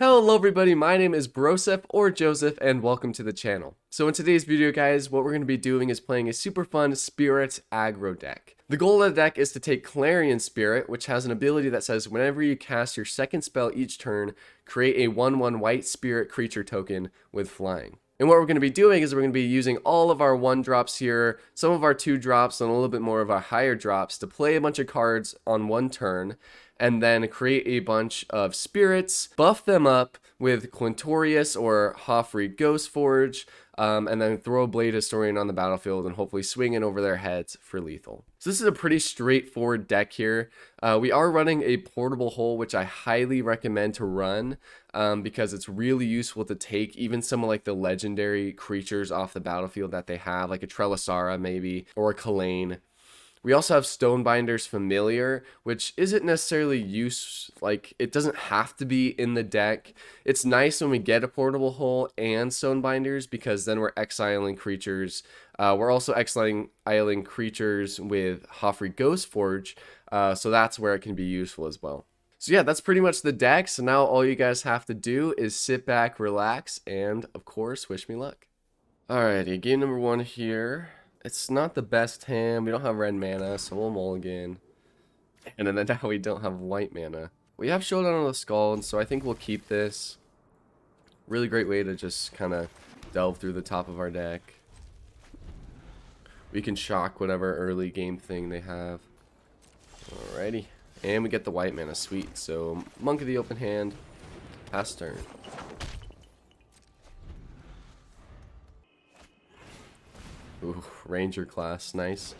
Hello everybody, my name is Broseph or Joseph and welcome to the channel. So in today's video guys, what we're going to be doing is playing a super fun Spirit aggro deck. The goal of the deck is to take Clarion Spirit, which has an ability that says whenever you cast your second spell each turn, create a 1/1 white spirit creature token with flying. And what we're going to be doing is we're going to be using all of our 1-drops here, some of our 2-drops, and a little bit more of our higher drops to play a bunch of cards on one turn, and then create a bunch of spirits, buff them up with Quintorius or Hofri Ghostforge, and then throw a Blade Historian on the battlefield and hopefully swing in over their heads for lethal. So this is a pretty straightforward deck here. We are running a portable hole, which I highly recommend to run because it's really useful to take even some of like the legendary creatures off the battlefield that they have, like a Trelasara maybe, or a Kalane. We also have Stonebinder's Familiar, which isn't necessarily like it doesn't have to be in the deck. It's nice when we get a portable hole and Stonebinders because then we're exiling creatures. We're also exiling creatures with Hofri Ghostforge, so that's where it can be useful as well. So yeah, that's pretty much the deck. So now all you guys have to do is sit back, relax, and of course, wish me luck. Alrighty, game number 1 here. It's not the best hand. We don't have red mana, so we'll mulligan. And then now we don't have white mana. We have Showdown on the Scald, so I think we'll keep this. Really great way to just kind of delve through the top of our deck. We can shock whatever early game thing they have. Alrighty. And we get the white mana, sweet. So, Monk of the Open Hand, pass turn. Ooh, Ranger class, nice.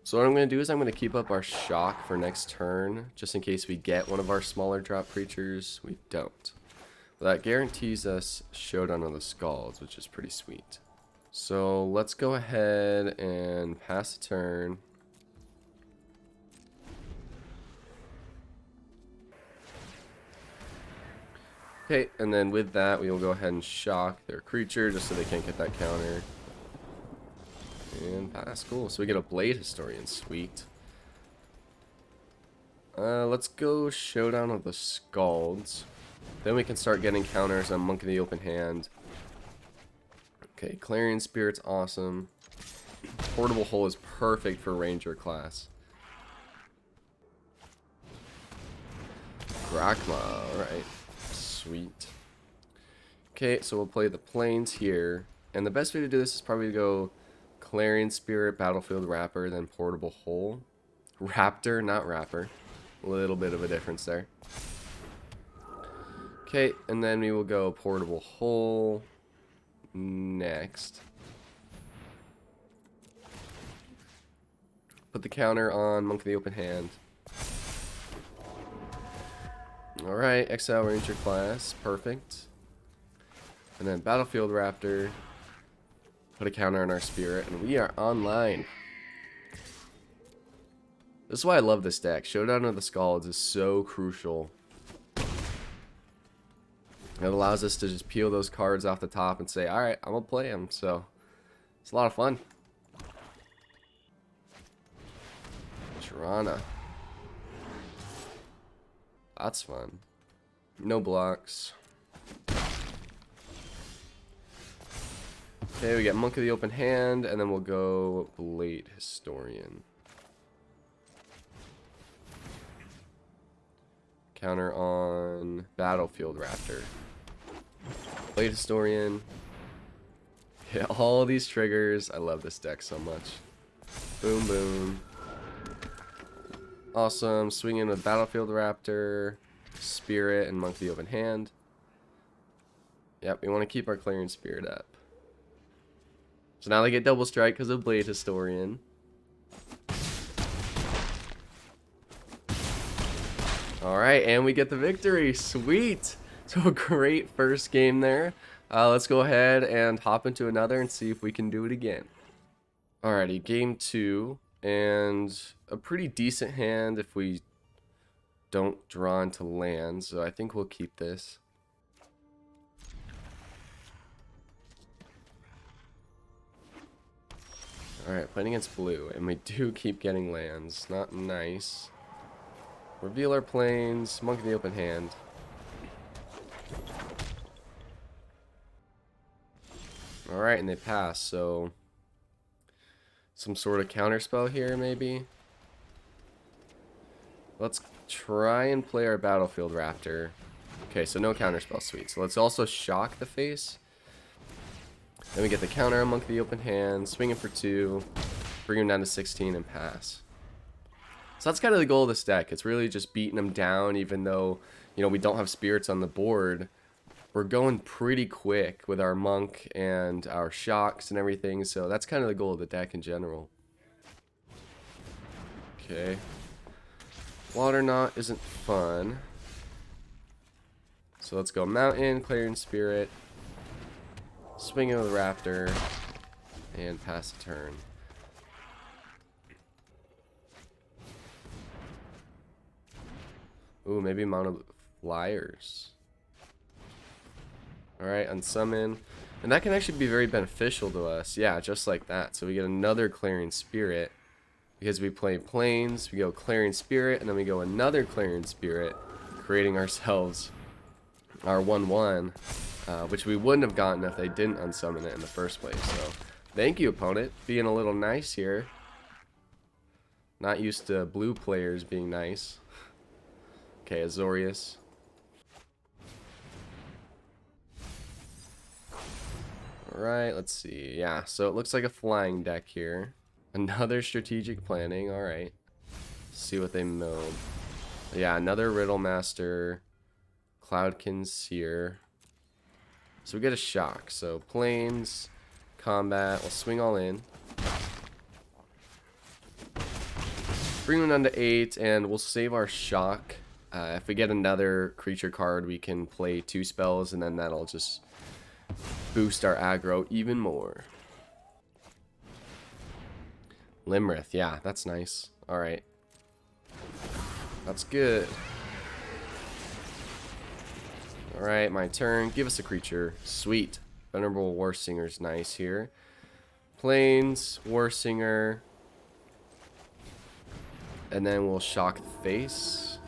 So what I'm going to do is I'm going to keep up our shock for next turn, just in case we get one of our smaller drop creatures. We don't. But that guarantees us Showdown on the Scalds, which is pretty sweet. So let's go ahead and pass the turn. Okay, and then with that, we will go ahead and shock their creature just so they can't get that counter. And pass, cool. So we get a Blade Historian, sweet. Let's go Showdown of the Scalds. Then we can start getting counters on Monk of the Open Hand. Okay, Clarion Spirit's awesome. Portable Hole is perfect for Ranger class. Grakma, alright. Sweet. Okay, so we'll play the Plains here. And the best way to do this is probably to go Clarion Spirit, Battlefield Wrapper, then Portable Hole. Raptor, not Wrapper. A little bit of a difference there. Okay, and then we will go Portable Hole next. Put the counter on Monk of the Open Hand. Alright, Exile Ranger class, perfect. And then Battlefield Raptor. Put a counter on our Spirit, and we are online. This is why I love this deck. Showdown of the Scalds is so crucial. It allows us to just peel those cards off the top and say, alright, I'm going to play them. So, it's a lot of fun. Tirana. That's fun. No blocks. Okay, we get Monk of the Open Hand, and then we'll go Blade Historian. Counter on Battlefield Raptor. Blade Historian. Hit all these triggers. I love this deck so much. Boom, boom. Awesome. Swing in with Battlefield Raptor, Spirit, and Monk of the Open Hand. Yep, we want to keep our Clarion Spirit up. So now they get double strike because of Blade Historian. Alright, and we get the victory. Sweet! So a great first game there. Let's go ahead and hop into another and see if we can do it again. Alrighty, game 2. And a pretty decent hand if we don't draw into land. So I think we'll keep this. Alright, playing against blue, and we do keep getting lands. Not nice. Reveal our plains, Monk of the Open Hand. Alright, and they pass, so some sort of counterspell here, maybe? Let's try and play our Battlefield Raptor. Okay, so no counterspell, sweet. So let's also shock the face. Then we get the counter on Monk the Open Hand, swing it for 2, bring him down to 16, and pass. So that's kind of the goal of this deck. It's really just beating them down, even though, you know, we don't have spirits on the board. We're going pretty quick with our Monk and our shocks and everything, so that's kind of the goal of the deck in general. Okay. Water Knot isn't fun. So let's go Mountain, Clarion Spirit, swing it with Raptor, and pass the turn. Ooh, maybe Mono Flyers. Alright, unsummon. And that can actually be very beneficial to us. Yeah, just like that. So we get another Clarion Spirit. Because we play Plains, we go Clarion Spirit, and then we go another Clarion Spirit, creating ourselves our 1/1, which we wouldn't have gotten if they didn't unsummon it in the first place. So, thank you, opponent, being a little nice here. Not used to blue players being nice. Okay, Azorius. Alright, let's see. Yeah, so it looks like a flying deck here. Another strategic planning, alright. See what they milled. Yeah, another Riddle Master. Cloudkin Seer. So we get a shock. So Plains, combat, we'll swing all in. Bring them down to 8, and we'll save our shock. If we get another creature card, we can play 2 spells, and then that'll just boost our aggro even more. Limrith, yeah, that's nice. Alright. That's good. Alright, my turn. Give us a creature. Sweet. Venerable Warsinger's nice here. Plains, Warsinger. And then we'll shock the face.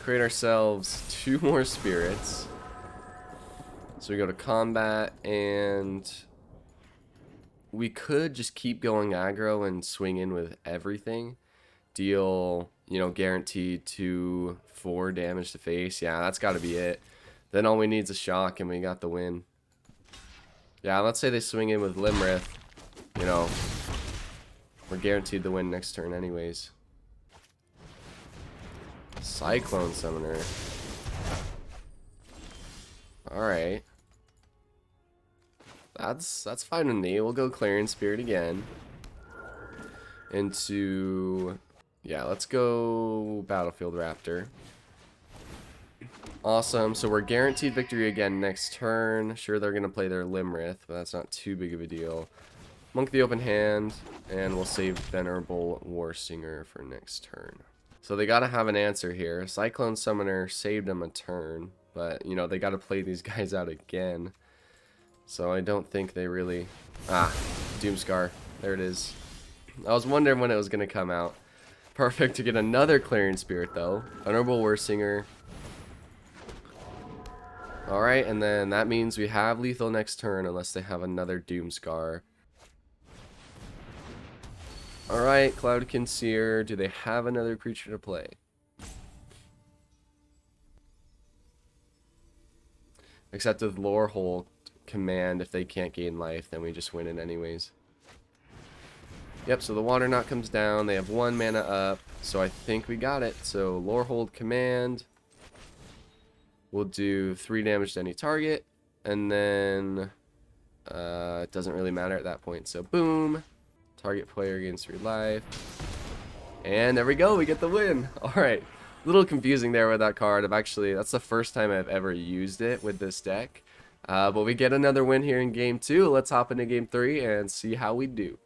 Create ourselves 2 more spirits. So we go to combat, and we could just keep going aggro and swing in with everything. Deal, you know, guaranteed 2/4 damage to face. Yeah, that's got to be it. Then all we need is a shock, and we got the win. Yeah, let's say they swing in with Limrith. You know, we're guaranteed the win next turn anyways. Cyclone Summoner. Alright. That's fine with me. We'll go Clarion Spirit again. Into... yeah, let's go Battlefield Raptor. Awesome. So we're guaranteed victory again next turn. Sure, they're going to play their Limrith, but that's not too big of a deal. Monk the Open Hand, and we'll save Venerable Warsinger for next turn. So they got to have an answer here. Cyclone Summoner saved them a turn, but, you know, they got to play these guys out again. So I don't think they really... ah, Doomscar. There it is. I was wondering when it was going to come out. Perfect to get another Clarion Spirit, though. Venerable Warsinger. Alright, and then that means we have lethal next turn unless they have another Doomscar. Alright, Cloudkin Seer. Do they have another creature to play? Except with Lorehold command, if they can't gain life, then we just win it anyways. Yep, so the Water Knot comes down. They have 1 mana up, so I think we got it. So Lorehold command. We'll do 3 damage to any target, and then it doesn't really matter at that point. So boom, target player gains 3 life, and there we go. We get the win. All right, a little confusing there with that card. That's the first time I've ever used it with this deck, but we get another win here in game 2. Let's hop into game 3 and see how we do.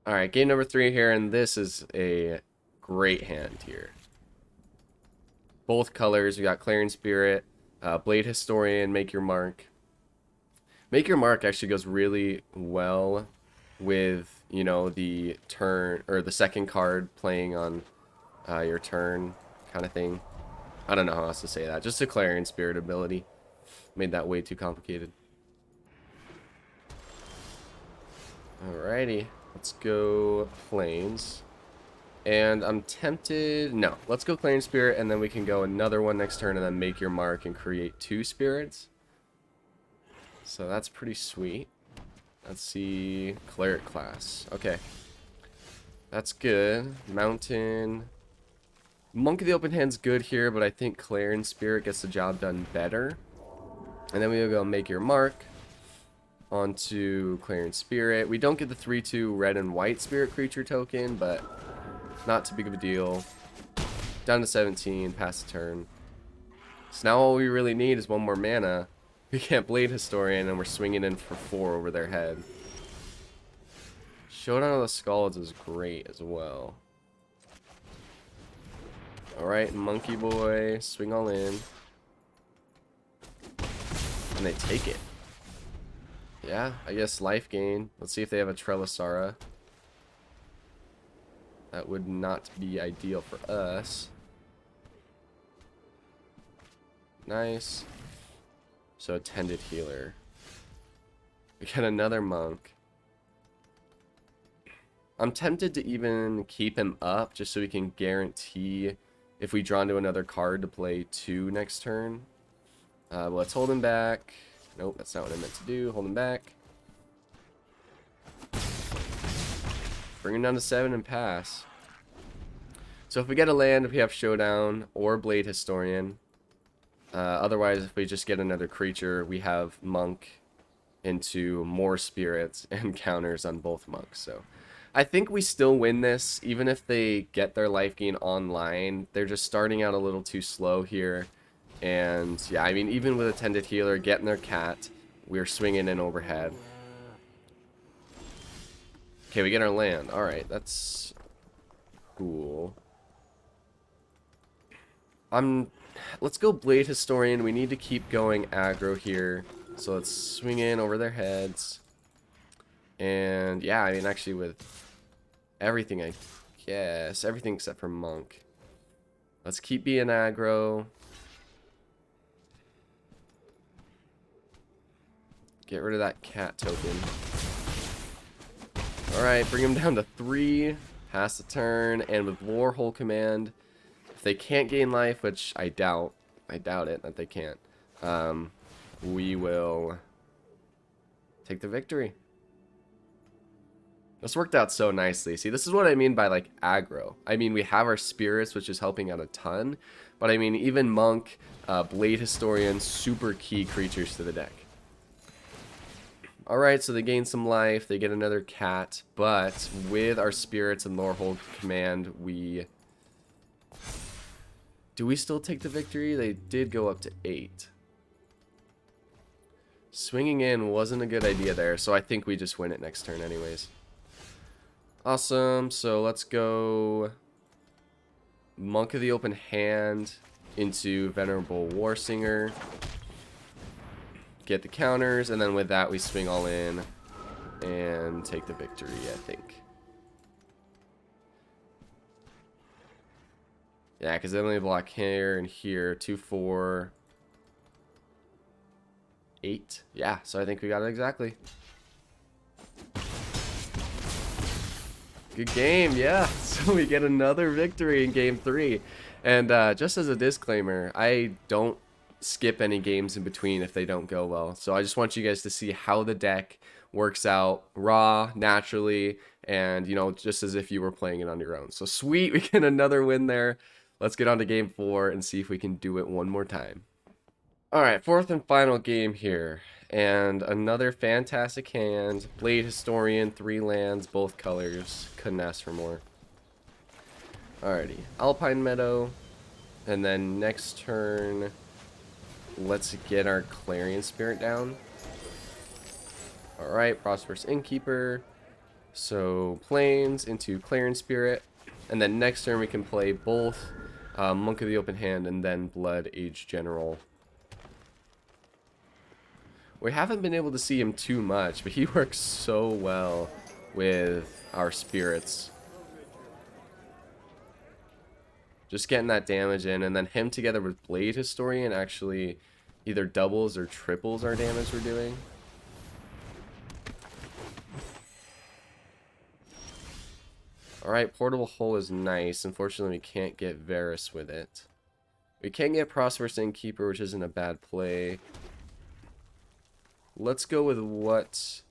All right, game number 3 here, and this is a great hand here. Both colors. We got Clarion Spirit, Blade Historian, Make Your Mark. Make Your Mark actually goes really well with, you know, the turn or the second card playing on your turn kind of thing. I don't know how else to say that. Just a Clarion Spirit ability. Made that way too complicated. Alrighty, let's go Plains. And I'm tempted... No, let's go Clarion Spirit, and then we can go another one next turn, and then make your mark and create 2 spirits. So that's pretty sweet. Let's see... Cleric class. Okay. That's good. Mountain... Monk of the Open Hand's good here, but I think Clarion Spirit gets the job done better. And then we'll go make your mark onto Clarion Spirit. We don't get the 3/2 red and white spirit creature token, but not too big of a deal. Down to 17, pass the turn. So now all we really need is one more mana. We can't Blade Historian, and we're swinging in for 4 over their head. Showdown of the Skalds is great as well. Alright, Monkey Boy, swing all in. And they take it. Yeah, I guess life gain. Let's see if they have a Trelisara. That would not be ideal for us. Nice. So Attended Healer. We get another Monk. I'm tempted to even keep him up just so we can guarantee if we draw into another card to play 2 next turn. But let's hold him back. Nope, that's not what I meant to do. Hold him back. Bring him down to 7 and pass. So if we get a land, if we have Showdown or Blade Historian. Otherwise, if we just get another creature, we have Monk into more spirits and counters on both monks. So I think we still win this, even if they get their life gain online. They're just starting out a little too slow here. And yeah, I mean, even with Attended Healer, getting their cat, we're swinging in overhead. Okay, we get our land. Alright, that's cool. Let's go Blade Historian. We need to keep going aggro here. So let's swing in over their heads. And yeah, I mean, actually with everything, I guess. Everything except for Monk. Let's keep being aggro. Get rid of that cat token. Alright, bring him down to 3. Pass the turn. And with Warhole Command, if they can't gain life, which I doubt it that they can't, we will take the victory. This worked out so nicely. See, this is what I mean by, like, aggro. I mean, we have our spirits, which is helping out a ton. But, I mean, even Monk, Blade Historian, super key creatures to the deck. Alright, so they gain some life. They get another cat. But with our spirits and Lorehold Command, we... Do we still take the victory? They did go up to 8. Swinging in wasn't a good idea there, so I think we just win it next turn anyways. Awesome, so let's go Monk of the Open Hand into Venerable Warsinger. Get the counters, and then with that we swing all in and take the victory, I think. Yeah, because they only block here and here. 2, 4, 8. Yeah, so I think we got it exactly. Good game, yeah. So we get another victory in game 3. And just as a disclaimer, I don't skip any games in between if they don't go well. So I just want you guys to see how the deck works out raw, naturally, and, you know, just as if you were playing it on your own. So sweet, we get another win there. Let's get on to game 4 and see if we can do it one more time. Alright, 4th and final game here. And another fantastic hand. Blade Historian, 3 lands, both colors. Couldn't ask for more. Alrighty, Alpine Meadow. And then next turn, let's get our Clarion Spirit down. Alright, Prosperous Innkeeper. So, Plains into Clarion Spirit. And then next turn we can play both Monk of the Open Hand and then Blood Age General. We haven't been able to see him too much, but he works so well with our spirits. Just getting that damage in, and then him together with Blade Historian actually, either doubles or triples our damage we're doing. Alright, Portable Hole is nice. Unfortunately, we can't get Varus with it. We can get Prosperous Innkeeper, which isn't a bad play. Let's go with what...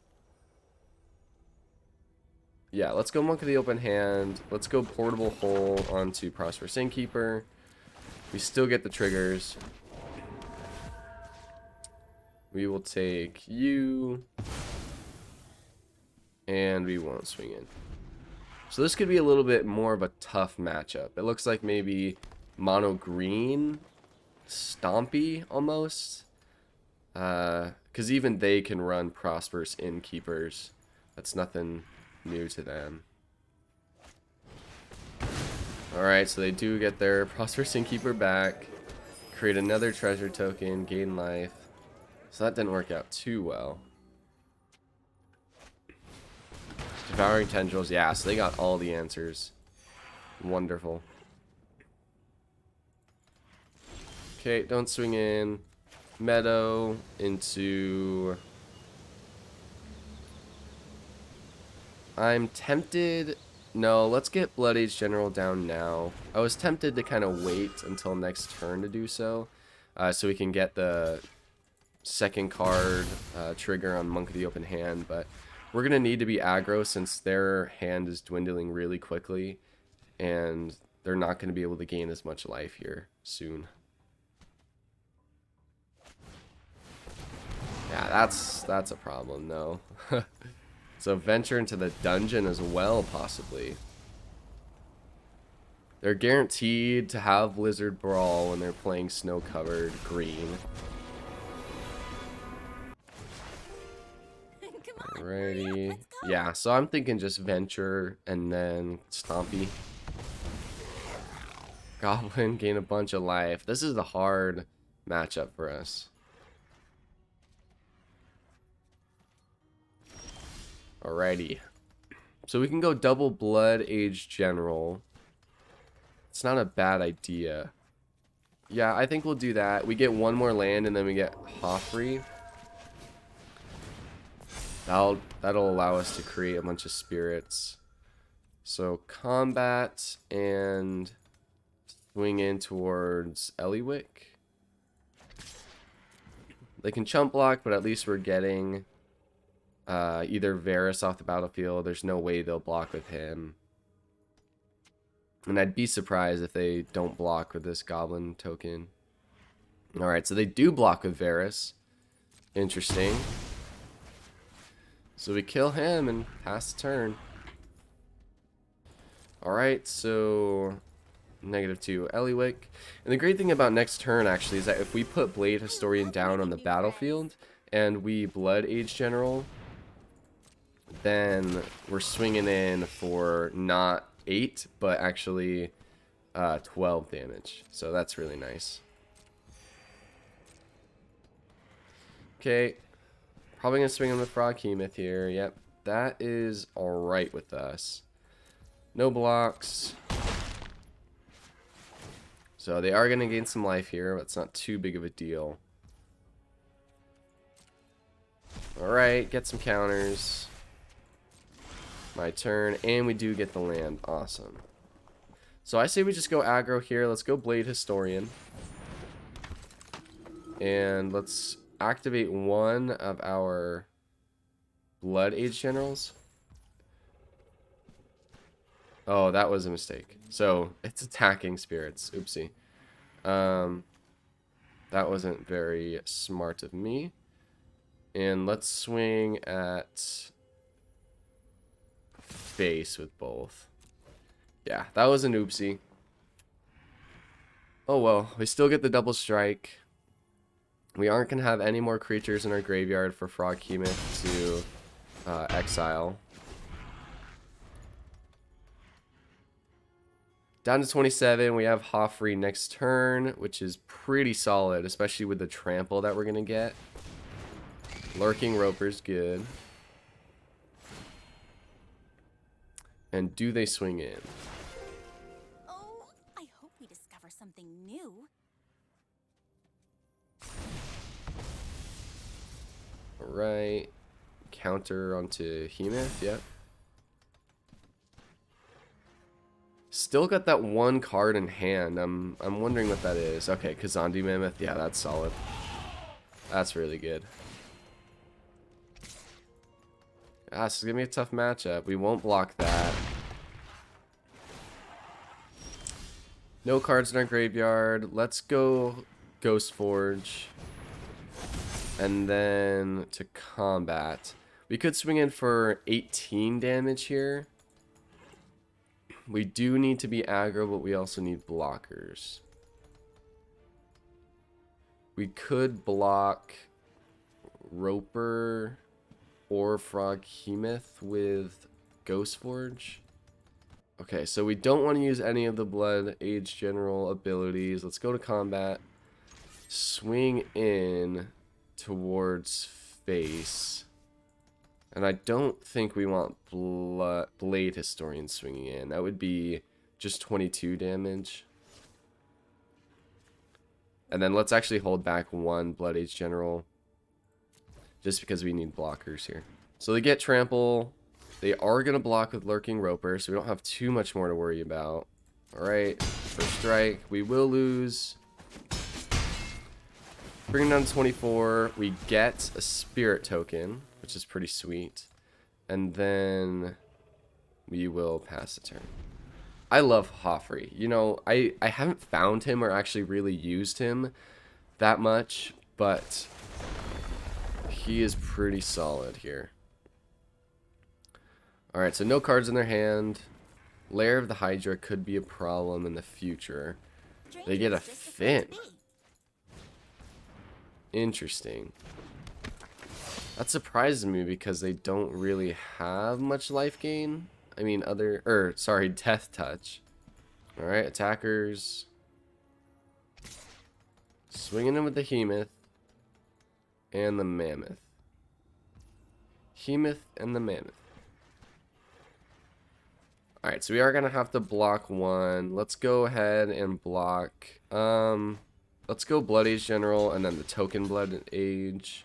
Yeah, let's go Monk of the Open Hand. Let's go Portable Hole onto Prosperous Innkeeper. We still get the triggers. We will take you. And we won't swing in. So this could be a little bit more of a tough matchup. It looks like maybe mono green, stompy almost. Because even they can run Prosperous Innkeepers. That's nothing new to them. Alright, so they do get their Prosperous Innkeeper back. Create another treasure token, gain life. So that didn't work out too well. Devouring Tendrils, yeah, so they got all the answers. Wonderful. Okay, don't swing in. Meadow into... I'm tempted... No, let's get Blood Age General down now. I was tempted to kind of wait until next turn to do so. So we can get the second card trigger on Monk of the Open Hand, but we're going to need to be aggro since their hand is dwindling really quickly, and they're not going to be able to gain as much life here soon. Yeah, that's a problem, though. So venture into the dungeon as well, possibly. They're guaranteed to have Blizzard Brawl when they're playing snow-covered green. Alrighty. Yeah, so I'm thinking just venture and then stompy. Goblin, gain a bunch of life. This is a hard matchup for us. Alrighty. So we can go double Blood Age General. It's not a bad idea. Yeah, I think we'll do that. We get one more land and then we get Hofri. That'll allow us to create a bunch of spirits. So combat and swing in towards Eliwick. They can chump block, but at least we're getting either Varus off the battlefield. There's no way they'll block with him. And I'd be surprised if they don't block with this Goblin token. Alright, so they do block with Varus. Interesting. So we kill him and pass the turn. Alright, so -2 Eliwick. And the great thing about next turn actually is that if we put Blade Historian down on the battlefield and we Blood Age General, then we're swinging in for not 8, but actually 12 damage. So that's really nice. Okay. Probably going to swing in with Froghemoth here. Yep. That is alright with us. No blocks. So they are going to gain some life here, but it's not too big of a deal. Alright, get some counters. My turn, and we do get the land. Awesome. So I say we just go aggro here. Let's go Blade Historian. And let's activate one of our Blood Age Generals. Oh, that was a mistake. So it's attacking spirits. Oopsie. That wasn't very smart of me. And let's swing at face with both. Yeah, that was an oopsie. Oh well, we still get the double strike. We aren't going to have any more creatures in our graveyard for Froghemoth to exile. Down to 27, we have Hofri next turn, which is pretty solid, especially with the trample that we're going to get. Lurking Roper's good. And do they swing in? Oh, I hope we discover something new. Alright. Counter onto Hemoth, yep. Still got that one card in hand. I'm wondering what that is. Okay, Kazandi Mammoth, yeah, that's solid. That's really good. Ah, this is gonna be a tough matchup. We won't block that. No cards in our graveyard. Let's go Ghost Forge. And then to combat. We could swing in for 18 damage here. We do need to be aggro, but we also need blockers. We could block Roper or Frog Hemoth with Ghost Forge. Okay, so we don't want to use any of the Blood Age General abilities. Let's go to combat. Swing in towards face. And I don't think we want Blade Historian swinging in. That would be just 22 damage. And then let's actually hold back one Blood Age General. Just because we need blockers here. So they get Trample. They are going to block with Lurking Roper, so we don't have too much more to worry about. Alright, first strike. We will lose. Bring it down to 24. We get a Spirit token, which is pretty sweet. And then we will pass the turn. I love Hofri. You know, I haven't found him or actually really used him that much, but he is pretty solid here. Alright, so no cards in their hand. Lair of the Hydra could be a problem in the future. They get a Fin. Interesting. That surprises me because they don't really have much life gain. I mean, Death Touch. Alright, attackers. Swinging in with the Hemoth. And the Mammoth. Hemoth and the Mammoth. Alright, so we are going to have to block one. Let's go ahead and block. Let's go Blood Age General and then the token Blood Age.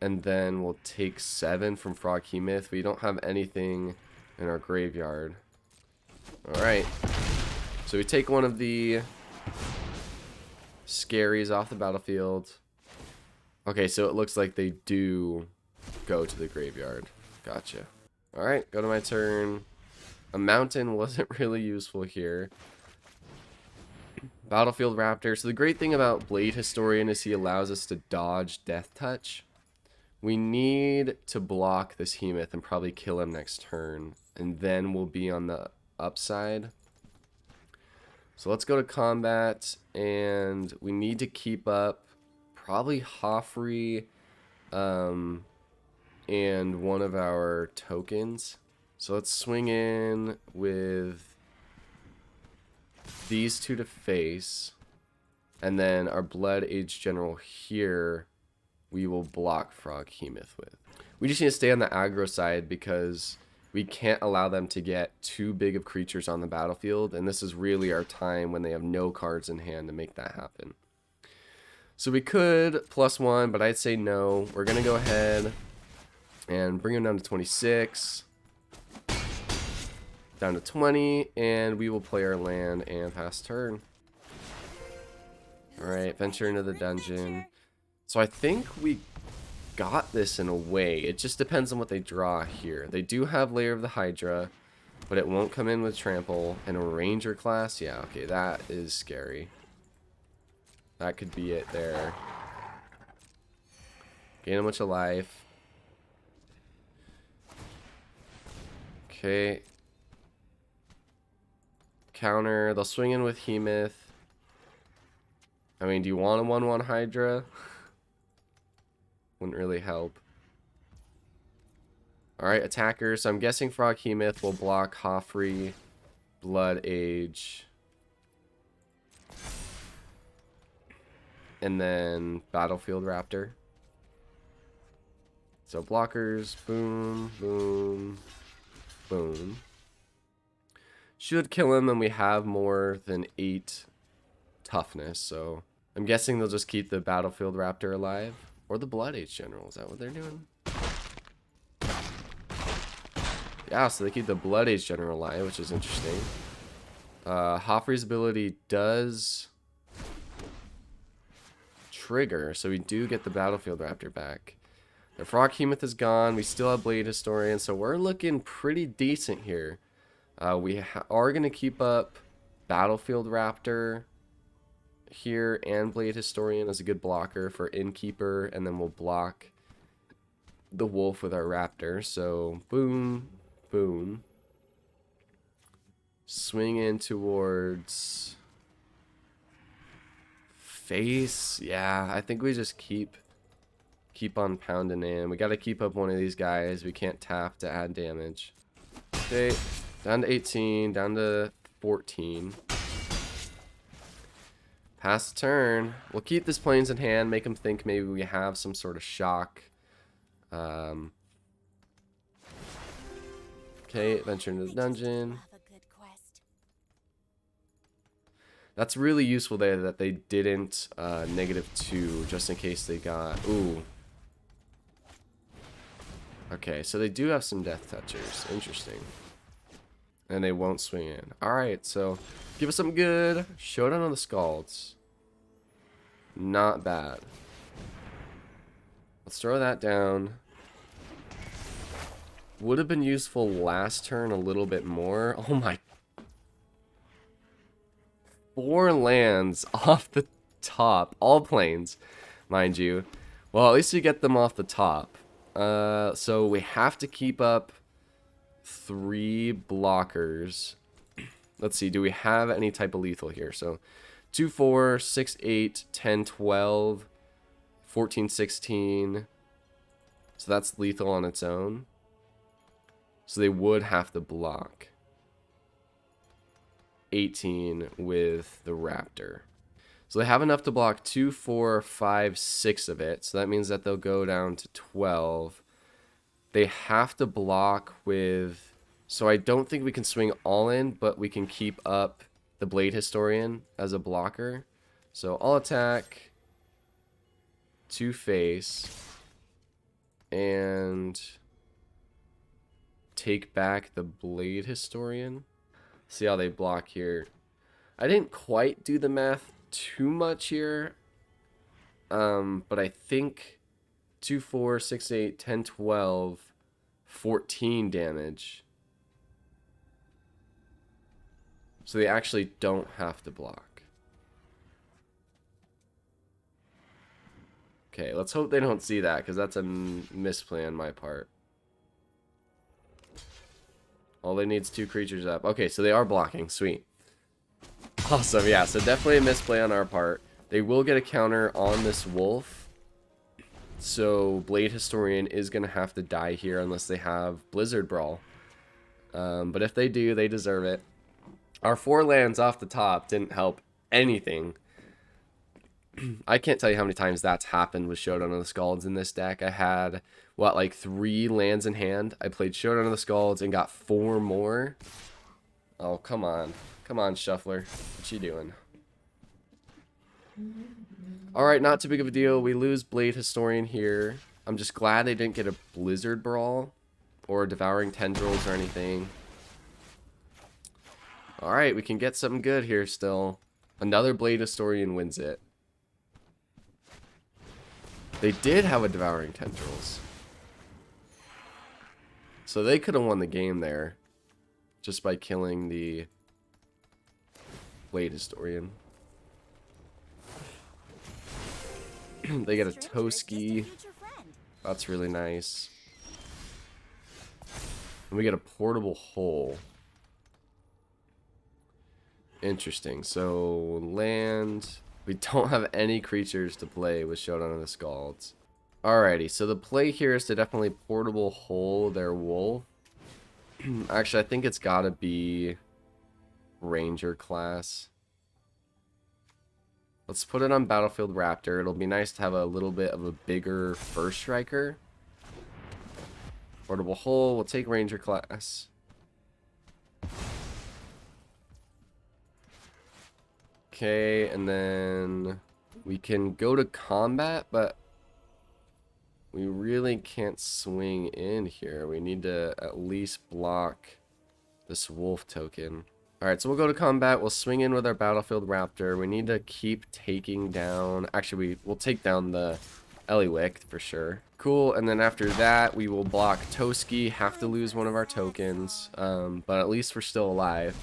And then we'll take 7 from Frog Hemoth. We don't have anything in our graveyard. Alright. So we take one of the scaries off the battlefield. Okay, so it looks like they do go to the graveyard. Gotcha. Alright, go to my turn. A mountain wasn't really useful here. Battlefield Raptor. So the great thing about Blade Historian is he allows us to dodge Death Touch. We need to block this Hemoth and probably kill him next turn. And then we'll be on the upside. So let's go to combat. And we need to keep up probably Hofri and one of our tokens. So let's swing in with these two to face. And then our Blood Age General here, we will block Frog Hemoth with. We just need to stay on the aggro side because we can't allow them to get too big of creatures on the battlefield. And this is really our time when they have no cards in hand to make that happen. So we could +1, but I'd say no. We're going to go ahead and bring him down to 26. Down to 20, and we will play our land and pass turn. Alright, venture into the dungeon. So I think we got this in a way. It just depends on what they draw here. They do have Lair of the Hydra, but it won't come in with Trample. And a Ranger class? Yeah, okay, that is scary. That could be it there. Gain a bunch of life. Okay. Counter. They'll swing in with Hemoth. I mean, do you want a 1/1 Hydra? Wouldn't really help. Alright, attackers. So I'm guessing Frog Hemoth will block Hofri, Blood Age, and then Battlefield Raptor. So blockers, boom, boom, boom. Should kill him, and we have more than 8 toughness, so I'm guessing they'll just keep the Battlefield Raptor alive. Or the Blood Age General. Is that what they're doing? Yeah, so they keep the Blood Age General alive, which is interesting. Hofri's ability does trigger, so we do get the Battlefield Raptor back. The Froghemoth is gone. We still have Blade Historian, so we're looking pretty decent here. We are going to keep up Battlefield Raptor here and Blade Historian as a good blocker for Innkeeper, and then we'll block the Wolf with our Raptor. So boom, boom. Swing in towards face. Yeah, I think we just keep on pounding in. We got to keep up one of these guys. We can't tap to add damage. Okay, down to 18, down to 14. Pass the turn. We'll keep this Plains in hand, make them think maybe we have some sort of shock. Okay, venture into the dungeon. That's really useful there that they didn't -2 just in case they got... Ooh. Okay, so they do have some Death Touchers. Interesting. And they won't swing in. Alright, so give us something good. Showdown on the Scalds. Not bad. Let's throw that down. Would have been useful last turn a little bit more. Oh my. 4 lands off the top. All plains, mind you. Well, at least we get them off the top. So we have to keep up 3 blockers. Let's see, do we have any type of lethal here? So 2, 4, 6, 8, 10, 12, 14, 16. So that's lethal on its own. So they would have to block 18 with the Raptor. So they have enough to block 2, 4, 5, 6 of it. So that means that they'll go down to 12. They have to block with... So I don't think we can swing all in, but we can keep up the Blade Historian as a blocker. So I'll attack 2 face and take back the Blade Historian. See how they block here. I didn't quite do the math too much here, but I think 2, 4, 6, 8, 10, 12, 14 damage. So they actually don't have to block. Okay, let's hope they don't see that, because that's a misplay on my part. All they need is 2 creatures up. Okay, so they are blocking. Sweet. Awesome, yeah, so definitely a misplay on our part. They will get a counter on this wolf. So Blade Historian is going to have to die here unless they have Blizzard Brawl. But if they do, they deserve it. Our 4 lands off the top didn't help anything. I can't tell you how many times that's happened with Showdown of the Scalds in this deck. I had, what, like 3 lands in hand. I played Showdown of the Scalds and got 4 more. Oh, come on. Come on, Shuffler. What you doing? Alright, not too big of a deal. We lose Blade Historian here. I'm just glad they didn't get a Blizzard Brawl or Devouring Tendrils or anything. Alright, we can get something good here still. Another Blade Historian wins it. They did have a Devouring Tendrils. So they could have won the game there. Just by killing the Blade Historian. They get a Toski. That's really nice. And we get a Portable Hole. Interesting. So, land. We don't have any creatures to play with Showdown of the Scalds. Alrighty, so the play here is to definitely Portable Hole their wolf. Actually, I think it's gotta be Ranger class. Let's put it on Battlefield Raptor. It'll be nice to have a little bit of a bigger first striker. Portable Hole, we'll take Ranger class. Okay, and then we can go to combat, but we really can't swing in here. We need to at least block this wolf token. Alright, so we'll go to combat. We'll swing in with our Battlefield Raptor. We need to keep taking down... Actually, we'll take down the Eliwick for sure. Cool, and then after that, we will block Toski. Have to lose one of our tokens, but at least we're still alive.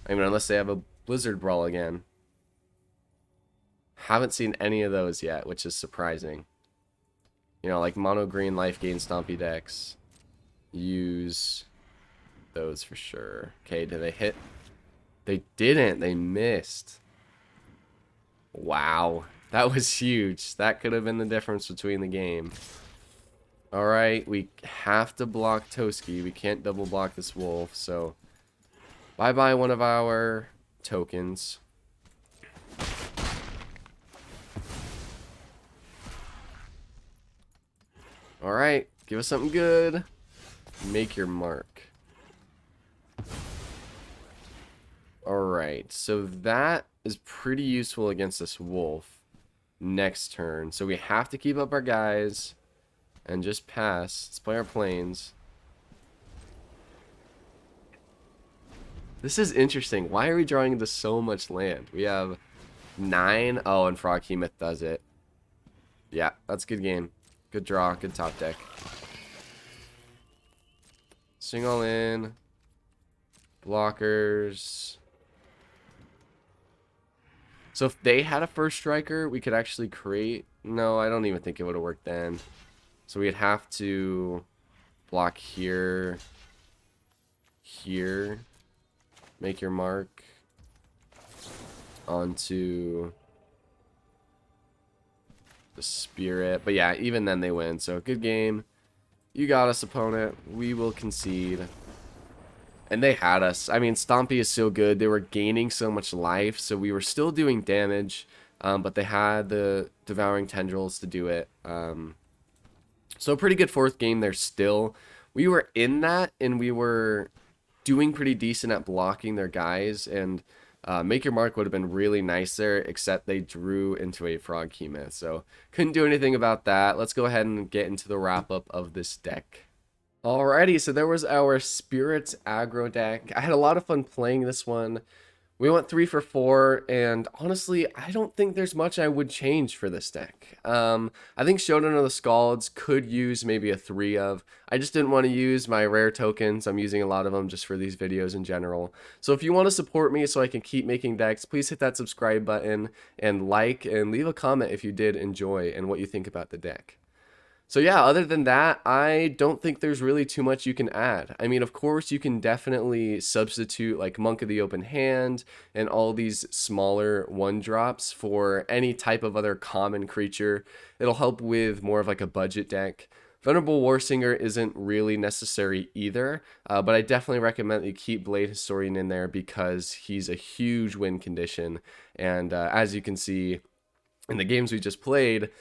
I mean, unless they have a Blizzard Brawl again. Haven't seen any of those yet, which is surprising. You know, like mono green life gain stompy decks. Use those for sure. Okay, did they hit? They didn't. They missed. Wow. That was huge. That could have been the difference between the game. Alright, we have to block Toski. We can't double block this wolf, so bye-bye one of our tokens. Alright, give us something good. Make your mark. Alright, so that is pretty useful against this wolf next turn. So we have to keep up our guys and just pass. Let's play our planes. This is interesting. Why are we drawing into so much land? We have 9. Oh, and Froghemoth does it. Yeah, that's a good game. Good draw. Good top deck. Swing all in. Blockers. So if they had a first striker, we could actually create... No, I don't even think it would have worked then. So we'd have to block here. Here. Make your mark. Onto the Spirit. But yeah, even then they win. So good game. You got us, opponent. We will concede. And they had us. I mean, Stompy is so good. They were gaining so much life, so we were still doing damage. But they had the Devouring Tendrils to do it. So a pretty good fourth game there still. We were in that, and we were doing pretty decent at blocking their guys. And Make Your Mark would have been really nice there, except they drew into a Froghemoth. So couldn't do anything about that. Let's go ahead and get into the wrap-up of this deck. Alrighty, so there was our Spirit Aggro deck. I had a lot of fun playing this one. We went 3 for 4, and honestly, I don't think there's much I would change for this deck. I think Shodan of the Scalds could use maybe a 3 of. I just didn't want to use my rare tokens. I'm using a lot of them just for these videos in general. So if you want to support me so I can keep making decks, please hit that subscribe button and like and leave a comment if you did enjoy and what you think about the deck. So yeah, other than that, I don't think there's really too much you can add. I mean, of course, you can definitely substitute like Monk of the Open Hand and all these smaller 1-drops for any type of other common creature. It'll help with more of like a budget deck. Venerable Warsinger isn't really necessary either, but I definitely recommend that you keep Blade Historian in there because he's a huge win condition. And as you can see in the games we just played,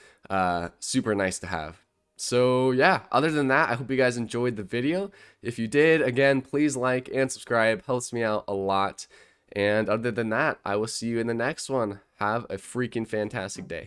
super nice to have. So yeah, other than that, I hope you guys enjoyed the video. If you did, again, please like and subscribe. Helps me out a lot. And other than that, I will see you in the next one. Have a freaking fantastic day.